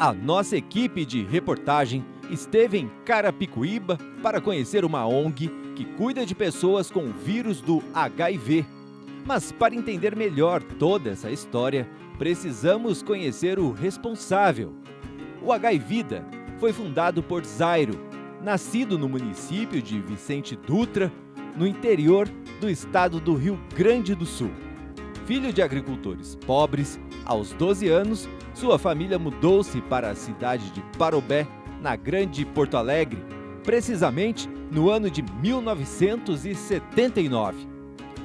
A nossa equipe de reportagem esteve em Carapicuíba para conhecer uma ONG que cuida de pessoas com o vírus do HIV. Mas para entender melhor toda essa história, precisamos conhecer o responsável. O HIVida foi fundado por Zairo, nascido no município de Vicente Dutra, no interior do estado do Rio Grande do Sul. Filho de agricultores pobres, aos 12 anos, sua família mudou-se para a cidade de Parobé, na Grande Porto Alegre, precisamente no ano de 1979.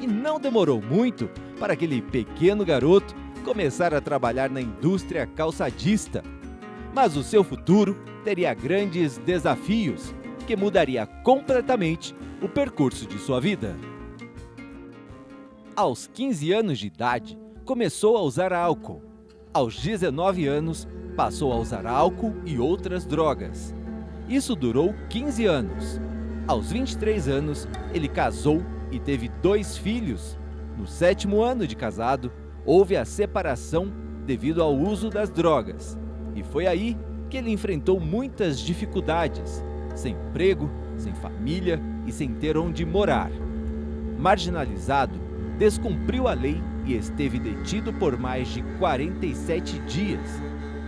E não demorou muito para aquele pequeno garoto começar a trabalhar na indústria calçadista. Mas o seu futuro teria grandes desafios, que mudaria completamente o percurso de sua vida. Aos 15 anos de idade, começou a usar álcool. Aos 19 anos, passou a usar álcool e outras drogas. Isso durou 15 anos. Aos 23 anos, ele casou e teve 2 filhos. No 7º ano de casado, houve a separação devido ao uso das drogas. E foi aí que ele enfrentou muitas dificuldades, sem emprego, sem família e sem ter onde morar. Marginalizado, descumpriu a lei e esteve detido por mais de 47 dias.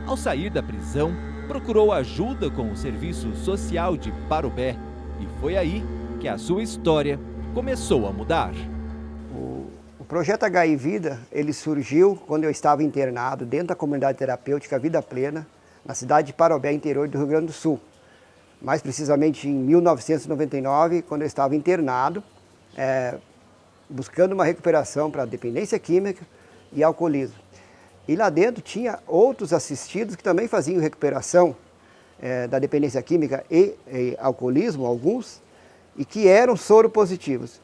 Ao sair da prisão, procurou ajuda com o Serviço Social de Parobé e foi aí que a sua história começou a mudar. O projeto HIVida, ele surgiu quando eu estava internado dentro da comunidade terapêutica Vida Plena, na cidade de Parobé, interior do Rio Grande do Sul. Mais precisamente em 1999, quando eu estava internado, buscando uma recuperação para dependência química e alcoolismo. E lá dentro tinha outros assistidos que também faziam recuperação da dependência química e alcoolismo, alguns, e que eram soropositivos.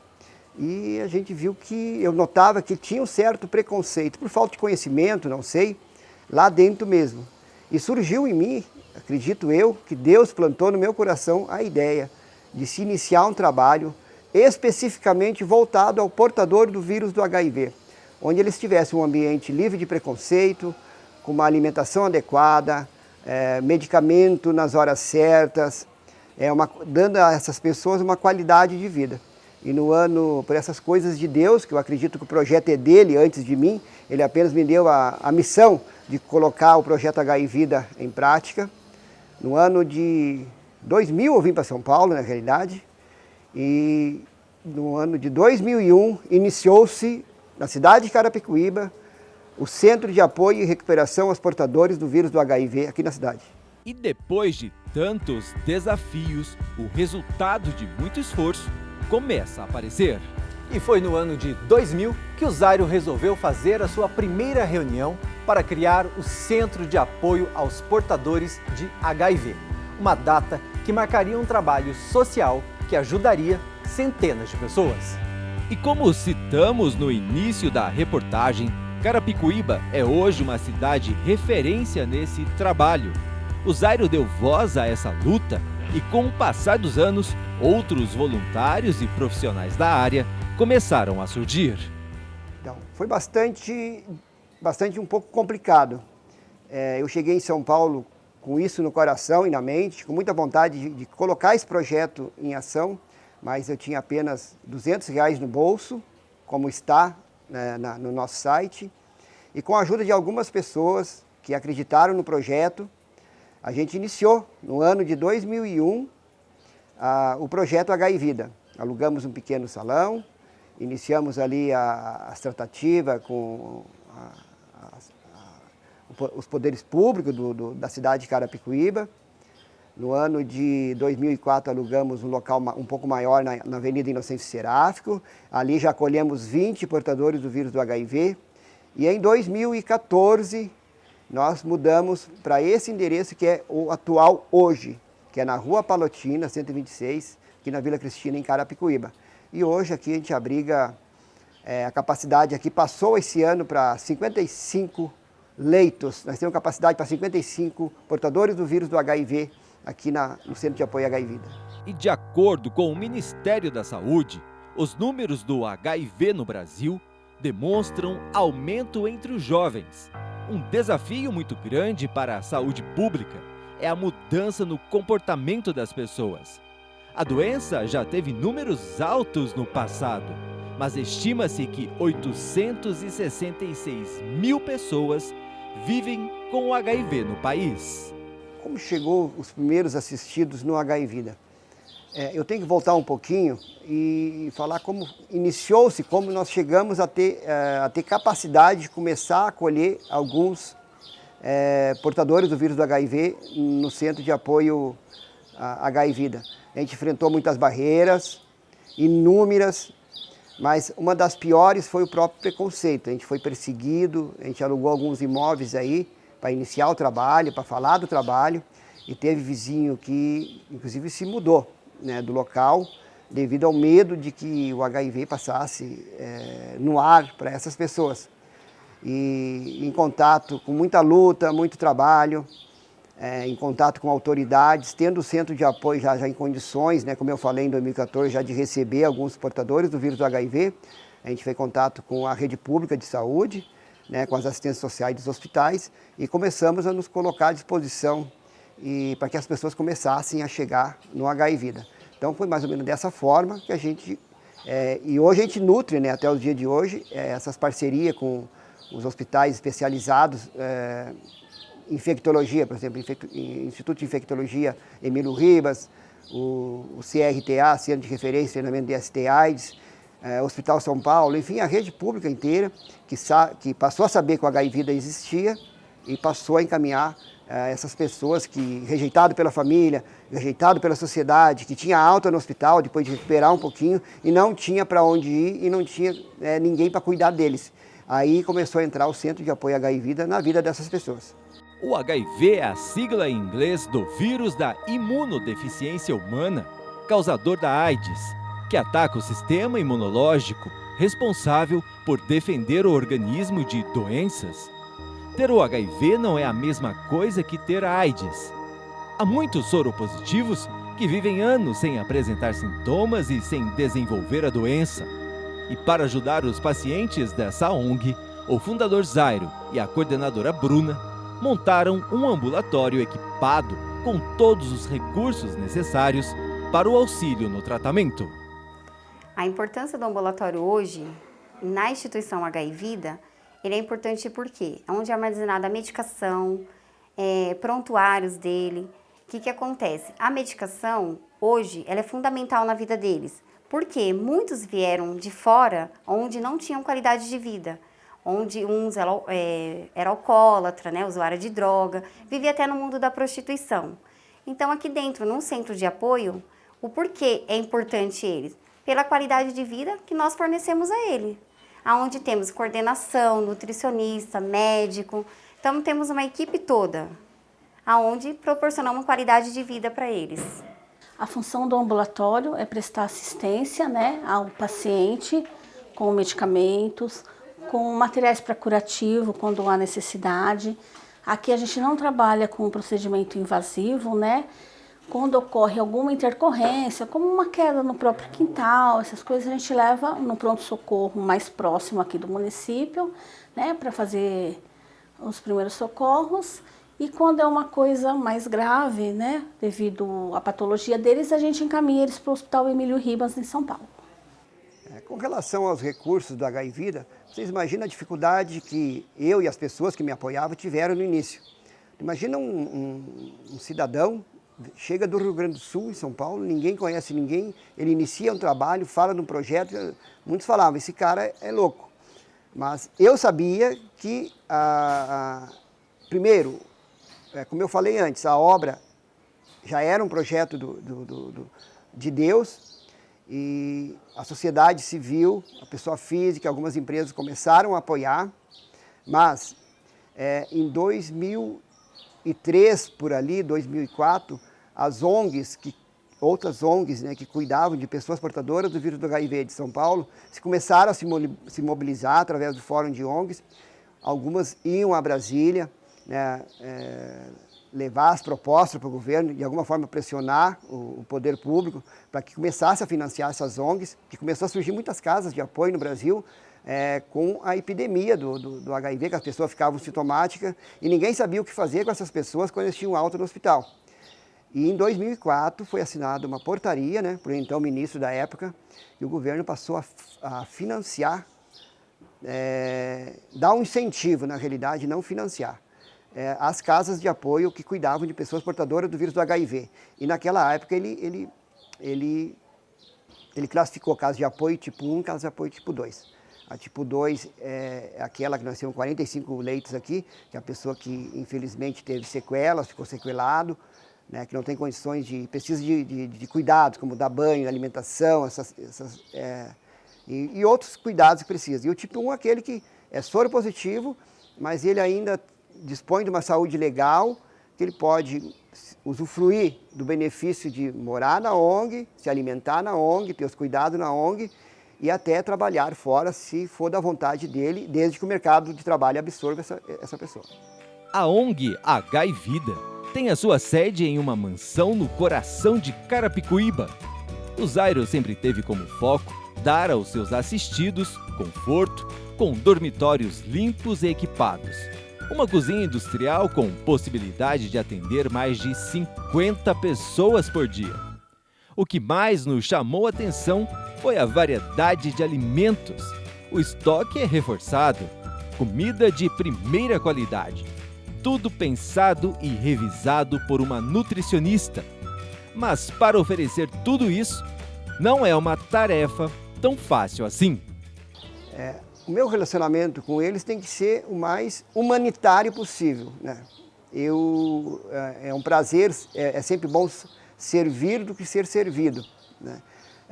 E a gente viu que, eu notava que tinha um certo preconceito, por falta de conhecimento, não sei, lá dentro mesmo. E surgiu em mim, acredito eu, que Deus plantou no meu coração a ideia de se iniciar um trabalho especificamente voltado ao portador do vírus do HIV, onde eles tivessem um ambiente livre de preconceito, com uma alimentação adequada, medicamento nas horas certas, dando a essas pessoas uma qualidade de vida. E no ano, por essas coisas de Deus, que eu acredito que o projeto é dele antes de mim, ele apenas me deu a missão de colocar o projeto HIVida em prática. No ano de 2000 eu vim para São Paulo, na realidade, e no ano de 2001 iniciou-se, na cidade de Carapicuíba, o Centro de Apoio e Recuperação aos Portadores do Vírus do HIV aqui na cidade. E depois de tantos desafios, o resultado de muito esforço começa a aparecer. E foi no ano de 2000 que o Zairo resolveu fazer a sua primeira reunião para criar o Centro de Apoio aos Portadores de HIV. Uma data que marcaria um trabalho social que ajudaria centenas de pessoas. E como citamos no início da reportagem, Carapicuíba é hoje uma cidade referência nesse trabalho. O Zairo deu voz a essa luta e, com o passar dos anos, outros voluntários e profissionais da área começaram a surgir. Então, foi bastante um pouco complicado. Eu cheguei em São Paulo com isso no coração e na mente, com muita vontade de colocar esse projeto em ação, mas eu tinha apenas R$200 no bolso, como está no nosso site, e com a ajuda de algumas pessoas que acreditaram no projeto, a gente iniciou no ano de 2001 o projeto HIVida. Alugamos um pequeno salão, iniciamos ali as tratativas com os poderes públicos da cidade de Carapicuíba. No ano de 2004 alugamos um local um pouco maior na Avenida Inocêncio Seráfico. Ali já acolhemos 20 portadores do vírus do HIV. E em 2014 nós mudamos para esse endereço que é o atual hoje, que é na Rua Palotina, 126, aqui na Vila Cristina, em Carapicuíba. E hoje aqui a gente abriga, a capacidade aqui passou esse ano para 55 leitos. Nós temos capacidade para 55 portadores do vírus do HIV aqui no Centro de Apoio HIVida. E de acordo com o Ministério da Saúde, os números do HIV no Brasil demonstram aumento entre os jovens. Um desafio muito grande para a saúde pública é a mudança no comportamento das pessoas. A doença já teve números altos no passado, mas estima-se que 866 mil pessoas vivem com o HIV no país. Como chegou os primeiros assistidos no HIV? Eu tenho que voltar um pouquinho e falar como iniciou-se, como nós chegamos a ter capacidade de começar a acolher alguns portadores do vírus do HIV no Centro de Apoio HIV. A gente enfrentou muitas barreiras, inúmeras, mas uma das piores foi o próprio preconceito. A gente foi perseguido, a gente alugou alguns imóveis aí para iniciar o trabalho, para falar do trabalho, e teve vizinho que, inclusive, se mudou, né, do local devido ao medo de que o HIV passasse no ar para essas pessoas. E em contato com muita luta, muito trabalho, em contato com autoridades, tendo o centro de apoio já em condições, né, como eu falei em 2014, já de receber alguns portadores do vírus do HIV. A gente fez contato com a rede pública de saúde, né, com as assistências sociais dos hospitais, e começamos a nos colocar à disposição para que as pessoas começassem a chegar no HIV. Então foi mais ou menos dessa forma que a gente, e hoje a gente nutre, né, até o dia de hoje, essas parcerias com os hospitais especializados, infectologia, por exemplo, Instituto de Infectologia Emílio Ribas, o CRTA, Centro de Referência e Treinamento de ST/AIDS, Hospital São Paulo, enfim, a rede pública inteira que passou a saber que o HIV existia e passou a encaminhar essas pessoas que, rejeitado pela família, rejeitado pela sociedade, que tinha alta no hospital depois de recuperar um pouquinho e não tinha para onde ir e não tinha ninguém para cuidar deles. Aí começou a entrar o Centro de Apoio HIV na vida dessas pessoas. O HIV é a sigla em inglês do vírus da imunodeficiência humana, causador da AIDS, que ataca o sistema imunológico, responsável por defender o organismo de doenças. Ter o HIV não é a mesma coisa que ter a AIDS. Há muitos soropositivos que vivem anos sem apresentar sintomas e sem desenvolver a doença. E para ajudar os pacientes dessa ONG, o fundador Zairo e a coordenadora Bruna montaram um ambulatório equipado com todos os recursos necessários para o auxílio no tratamento. A importância do ambulatório hoje, na instituição HIV, ele é importante porque é onde é armazenada a medicação, prontuários dele. O que acontece? A medicação, hoje, ela é fundamental na vida deles, porque muitos vieram de fora onde não tinham qualidade de vida, onde uns era alcoólatra, né, usuário de droga, vivia até no mundo da prostituição. Então, aqui dentro, num centro de apoio, o porquê é importante eles? Pela qualidade de vida que nós fornecemos a ele, onde temos coordenação, nutricionista, médico. Então, temos uma equipe toda, onde proporcionamos qualidade de vida para eles. A função do ambulatório é prestar assistência, né, ao paciente com medicamentos, com materiais para curativo, quando há necessidade. Aqui a gente não trabalha com procedimento invasivo, né? Quando ocorre alguma intercorrência, como uma queda no próprio quintal, essas coisas a gente leva no pronto-socorro mais próximo aqui do município, né, para fazer os primeiros socorros. E quando é uma coisa mais grave, né, devido à patologia deles, a gente encaminha eles para o Hospital Emílio Ribas, em São Paulo. Com relação aos recursos do HIV, vocês imaginam a dificuldade que eu e as pessoas que me apoiavam tiveram no início. Imagina um cidadão, chega do Rio Grande do Sul, em São Paulo, ninguém conhece ninguém, ele inicia um trabalho, fala de um projeto, muitos falavam, esse cara é louco. Mas eu sabia que, primeiro, como eu falei antes, a obra já era um projeto de Deus, e a sociedade civil, a pessoa física, algumas empresas começaram a apoiar, mas em 2003, por ali, 2004, as ONGs, outras ONGs, né, que cuidavam de pessoas portadoras do vírus do HIV de São Paulo, começaram a se mobilizar através do Fórum de ONGs. Algumas iam a Brasília, né, levar as propostas para o governo, de alguma forma pressionar o poder público para que começasse a financiar essas ONGs, que começou a surgir muitas casas de apoio no Brasil, com a epidemia do HIV, que as pessoas ficavam sintomáticas e ninguém sabia o que fazer com essas pessoas quando eles tinham alta no hospital. E em 2004 foi assinada uma portaria, né, por então ministro da época, e o governo passou a financiar, dar um incentivo, na realidade, não financiar, as casas de apoio que cuidavam de pessoas portadoras do vírus do HIV. E naquela época ele classificou casas de apoio tipo 1 e casas de apoio tipo 2. A tipo 2 é aquela que nós temos 45 leitos aqui, que é a pessoa que infelizmente teve sequelas, ficou sequelado, né, que não tem condições precisa de cuidados, como dar banho, alimentação, e outros cuidados que precisa. E o tipo 1 é aquele que é soro positivo, mas ele ainda dispõe de uma saúde legal, que ele pode usufruir do benefício de morar na ONG, se alimentar na ONG, ter os cuidados na ONG e até trabalhar fora, se for da vontade dele, desde que o mercado de trabalho absorva essa pessoa. A ONG H-Vida tem a sua sede em uma mansão no coração de Carapicuíba. O Zairo sempre teve como foco dar aos seus assistidos conforto, com dormitórios limpos e equipados. Uma cozinha industrial com possibilidade de atender mais de 50 pessoas por dia. O que mais nos chamou a atenção foi a variedade de alimentos. O estoque é reforçado, comida de primeira qualidade. Tudo pensado e revisado por uma nutricionista. Mas para oferecer tudo isso, não é uma tarefa tão fácil assim. O meu relacionamento com eles tem que ser o mais humanitário possível, né? É um prazer, é sempre bom servir do que ser servido, né?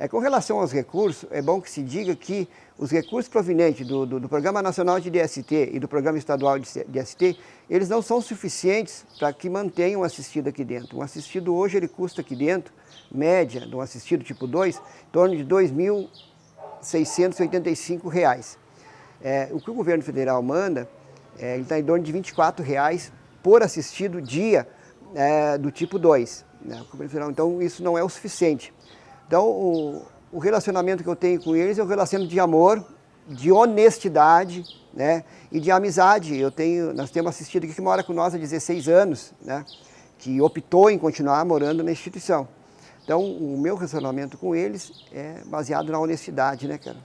Com relação aos recursos, é bom que se diga que os recursos provenientes do Programa Nacional de DST e do Programa Estadual de DST, eles não são suficientes para que mantenham um assistido aqui dentro. Um assistido hoje, ele custa aqui dentro, média de um assistido tipo 2, em torno de R$ 2.685. O que o governo federal manda, ele está em torno de R$ 24,00 por assistido dia do tipo 2. Né? Então, isso não é o suficiente. Então, o relacionamento que eu tenho com eles é um relacionamento de amor, de honestidade, né, e de amizade. Nós temos assistido aqui que mora com nós há 16 anos, né, que optou em continuar morando na instituição. Então, o meu relacionamento com eles é baseado na honestidade, né, cara?